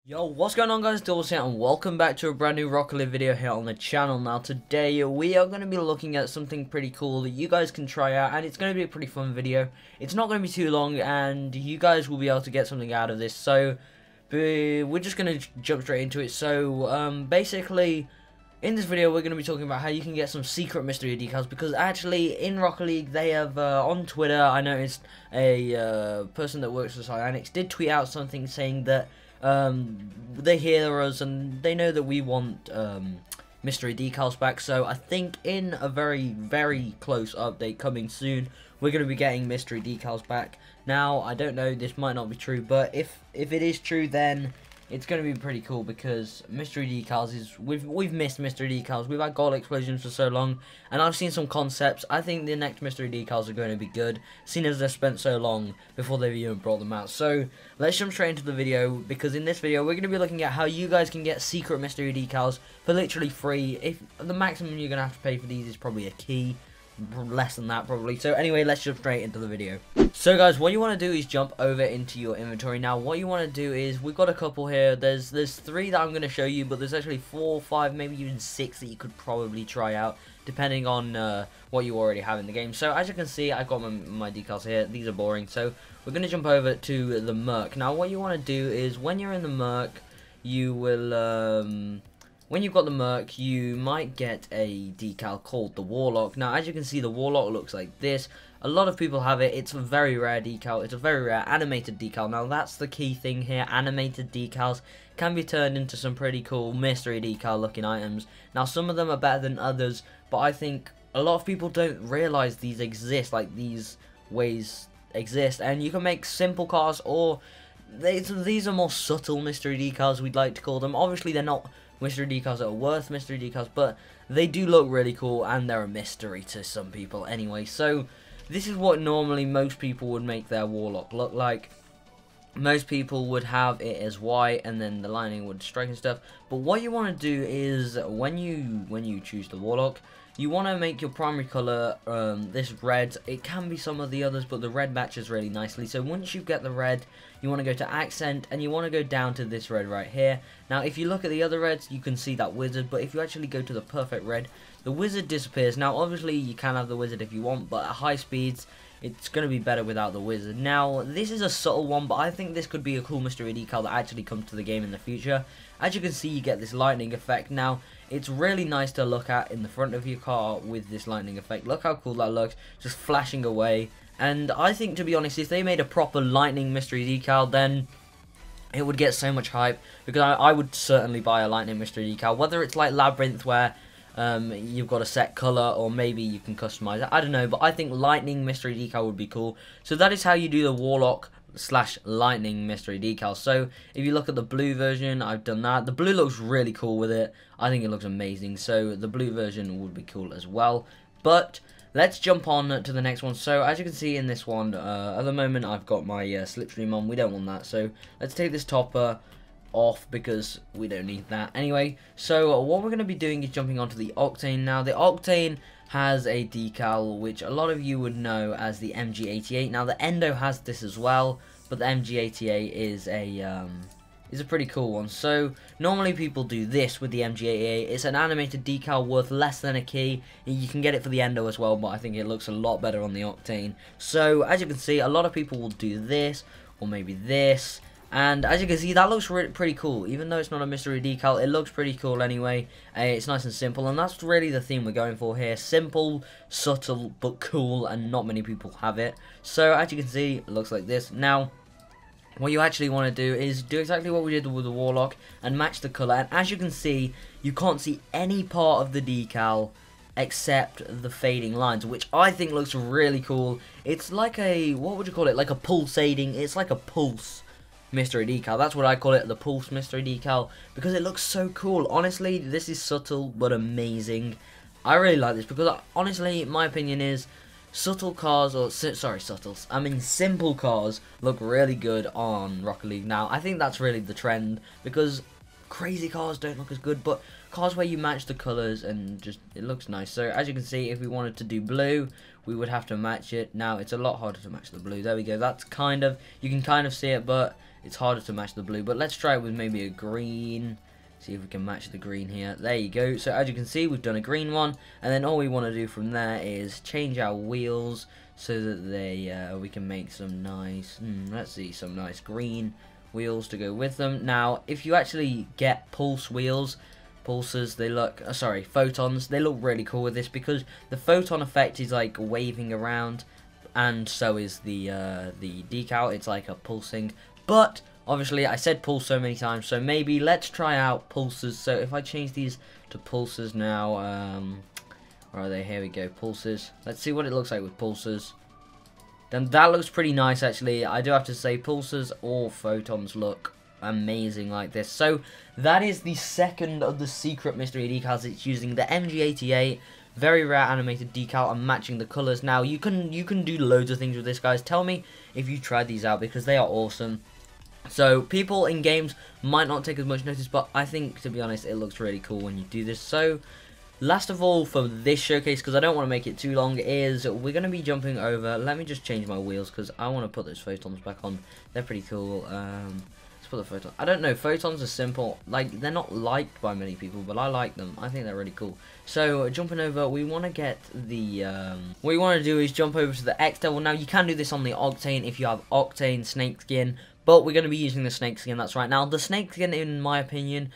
Yo, what's going on guys, Dylbobz here and welcome back to a brand new Rocket League video here on the channel. Now today we are going to be looking at something pretty cool that you guys can try out, and it's going to be a pretty fun video. It's not going to be too long and you guys will be able to get something out of this, so we're just going to jump straight into it. So basically in this video we're going to be talking about how you can get some secret mystery decals, because actually in Rocket League they have on Twitter, I noticed a person that works for Cyanix did tweet out something saying that they hear us and they know that we want mystery decals back. So I think in a very close update coming soon, we're going to be getting mystery decals back. Now I don't know, this might not be true, but if it is true, then it's going to be pretty cool, because mystery decals is we've missed mystery decals. We've had goal explosions for so long, and I've seen some concepts. I think the next mystery decals are going to be good, seeing as they've spent so long before they've even brought them out. So let's jump straight into the video, because in this video we're going to be looking at how you guys can get secret mystery decals for literally free. If the maximum you're going to have to pay for these is probably a key, less than that probably. So anyway, let's jump straight into the video. So guys, what you want to do is jump over into your inventory. Now what you want to do is, we've got a couple here. There's 3 that I'm going to show you, but there's actually 4, 5, maybe even 6 that you could probably try out, depending on what you already have in the game. So as you can see, I've got my decals here. These are boring, so we're going to jump over to the Merc. Now what you want to do is, when you're in the Merc, you will when you've got the Merc, you might get a decal called the Warlock. Now, as you can see, the Warlock looks like this. A lot of people have it. It's a very rare decal. It's a very rare animated decal. Now, that's the key thing here. Animated decals can be turned into some pretty cool mystery decal looking items. Now, some of them are better than others, but I think a lot of people don't realize these exist, like these ways exist. And you can make simple cars, or these are more subtle mystery decals, we'd like to call them. Obviously, they're not mystery decals that are worth mystery decals, but they do look really cool, and they're a mystery to some people anyway. So this is what normally most people would make their Warlock look like. Most people would have it as white, and then the lining would strike and stuff. But what you want to do is, when you choose the Warlock, you want to make your primary color this red. It can be some of the others, but the red matches really nicely. So once you get the red, you want to go to accent, and you want to go down to this red right here. Now if you look at the other reds, you can see that wizard, but if you actually go to the perfect red, the wizard disappears. Now obviously you can have the wizard if you want, but at high speeds it's going to be better without the wizard. Now this is a subtle one, but I think this could be a cool mystery decal that actually comes to the game in the future. As you can see, you get this lightning effect. Now it's really nice to look at in the front of your car with this lightning effect. Look how cool that looks, just flashing away. And I think, to be honest, if they made a proper lightning mystery decal, then it would get so much hype, because I would certainly buy a lightning mystery decal, whether it's like Labyrinth where you've got a set color, or maybe you can customize it. I don't know, but I think lightning mystery decal would be cool. So that is how you do the Warlock / lightning mystery decal. So if you look at the blue version, I've done that. The blue looks really cool with it. I think it looks amazing. So the blue version would be cool as well. But let's jump on to the next one. So as you can see in this one, at the moment I've got my slipstream on. We don't want that. So let's take this topper off, because we don't need that anyway. So what we're going to be doing is jumping onto the Octane. Now the Octane has a decal which a lot of you would know as the MG88. Now the Endo has this as well, but the MG88 is a pretty cool one. So normally people do this with the MG88. It's an animated decal worth less than a key. You can get it for the Endo as well, but I think it looks a lot better on the Octane. So as you can see, a lot of people will do this, or maybe this. And as you can see, that looks pretty cool. Even though it's not a mystery decal, it looks pretty cool anyway. It's nice and simple, and that's really the theme we're going for here. Simple, subtle, but cool, and not many people have it. So as you can see, it looks like this. Now what you actually want to do is do exactly what we did with the Warlock and match the colour. And as you can see, you can't see any part of the decal except the fading lines, which I think looks really cool. It's like a, what would you call it, like a pulsating, it's like a pulse mystery decal. That's what I call it, the pulse mystery decal, because it looks so cool. Honestly, this is subtle but amazing. I really like this, because honestly, my opinion is subtle cars, or sorry, subtles, I mean simple cars look really good on Rocket League now. I think that's really the trend, because crazy cars don't look as good, but cars where you match the colours and just it looks nice. So as you can see, if we wanted to do blue, we would have to match it. Now it's a lot harder to match the blue. There we go. That's kind of, you can kind of see it, but it's harder to match the blue. But let's try it with maybe a green. See if we can match the green here. There you go. So as you can see, we've done a green one, and then all we want to do from there is change our wheels so that they we can make some nice let's see, some nice green wheels to go with them. Now if you actually get pulse wheels, pulses, they look photons, they look really cool with this, because the photon effect is like waving around, and so is the decal. It's like a pulsing, but obviously I said pulse so many times, so maybe let's try out pulses. So if I change these to pulses now, where are they? Here we go, pulses. Let's see what it looks like with pulses. Then that looks pretty nice actually. I do have to say, pulses or photons look amazing like this. So that is the second of the secret mystery decals. It's using the MG88 very rare animated decal and matching the colors. Now you can do loads of things with this, guys. Tell me if you tried these out, because they are awesome. So people in games might not take as much notice, but I think, to be honest, it looks really cool when you do this. So last of all for this showcase, because I don't want to make it too long, is we're going to be jumping over. Let me just change my wheels because I want to put those photons back on. They're pretty cool. Let's put the photons. I don't know, photons are simple. Like, they're not liked by many people, but I like them. I think they're really cool. So jumping over, we want to get the what we want to do is jump over to the X Devil. Now you can do this on the Octane if you have Octane snakeskin, but we're going to be using the snakeskin. That's right. Now the snakeskin, in my opinion,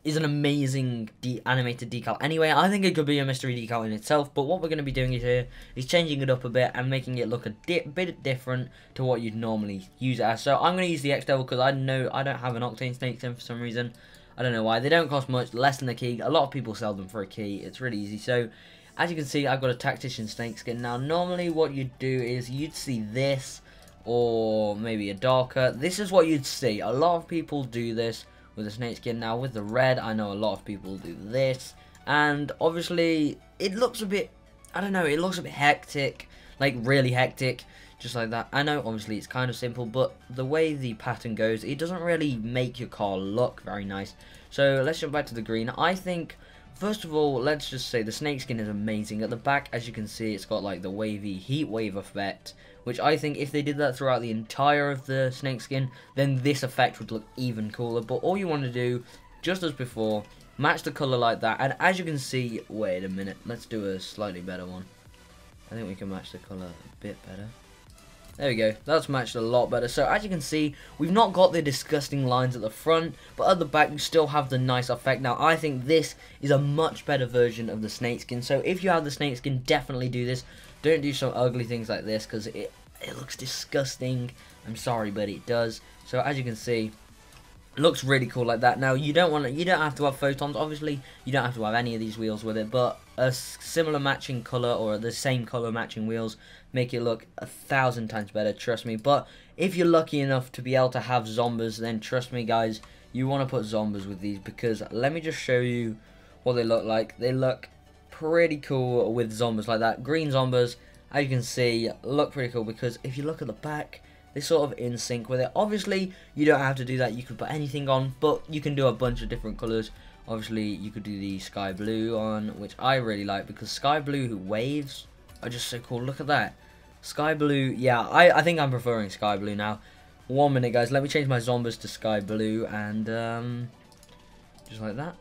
is an amazing animated decal. Anyway, I think it could be a mystery decal in itself, but what we're going to be doing here is changing it up a bit and making it look a bit different to what you'd normally use it as. So I'm going to use the X Devil because I know I don't have an Octane snakeskin for some reason. I don't know why. They don't cost much, less than a key. A lot of people sell them for a key. It's really easy. So as you can see, I've got a tactician snakeskin. Now normally what you'd do is you'd see this, or maybe a darker. This is what you'd see. A lot of people do this with a snakeskin. Now with the red, I know a lot of people do this, and obviously it looks a bit, I don't know, it looks a bit hectic, like really hectic, just like that. I know obviously it's kind of simple, but the way the pattern goes, it doesn't really make your car look very nice. So let's jump back to the green. I think, first of all, let's just say the snakeskin is amazing. At the back, as you can see, it's got like the wavy heat wave effect, which I think if they did that throughout the entire of the snakeskin, then this effect would look even cooler. But all you want to do, just as before, match the colour like that. And as you can see, wait a minute, let's do a slightly better one. I think we can match the colour a bit better. There we go, that's matched a lot better. So as you can see, we've not got the disgusting lines at the front, but at the back you still have the nice effect. Now I think this is a much better version of the snakeskin. So if you have the snakeskin, definitely do this. Don't do some ugly things like this, because it looks disgusting. I'm sorry, but it does. So as you can see, it looks really cool like that. Now you don't have to have photons. Obviously, you don't have to have any of these wheels with it, but a similar matching color or the same color matching wheels make it look 1,000 times better, trust me. But if you're lucky enough to be able to have zombies, then trust me guys, you want to put zombies with these, because let me just show you what they look like. They look pretty cool with zombies like that. Green zombies, as you can see, look pretty cool, because if you look at the back, they're sort of in sync with it. Obviously you don't have to do that, you could put anything on, but you can do a bunch of different colors. Obviously you could do the sky blue on, which I really like, because sky blue waves are just so cool. Look at that, sky blue. Yeah, I think I'm preferring sky blue now. 1 minute guys, let me change my zombies to sky blue, and just like that.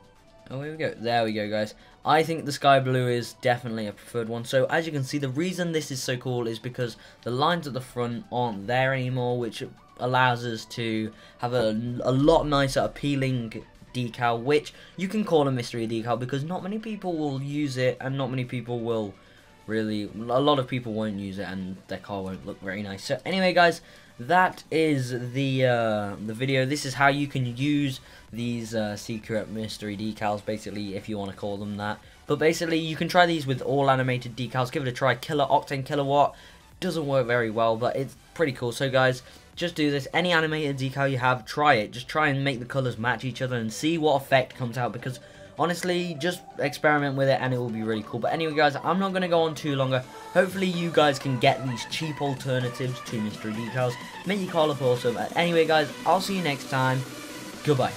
Oh, here we go. There we go, guys. I think the sky blue is definitely a preferred one. So as you can see, the reason this is so cool is because the lines at the front aren't there anymore, which allows us to have a lot nicer, appealing decal, which you can call a mystery decal, because not many people will use it, and not many people will really, a lot of people won't use it, and their car won't look very nice. So anyway guys, that is the video. This is how you can use these secret mystery decals, basically, if you want to call them that. But basically you can try these with all animated decals. Give it a try. Killer Octane Kilowatt doesn't work very well, but it's pretty cool. So guys, just do this. Any animated decal you have, try it. Just try and make the colors match each other and see what effect comes out, because honestly, just experiment with it and it will be really cool. But anyway guys, I'm not going to go on too longer. Hopefully you guys can get these cheap alternatives to mystery decals. Make your car look awesome. Anyway guys, I'll see you next time. Goodbye.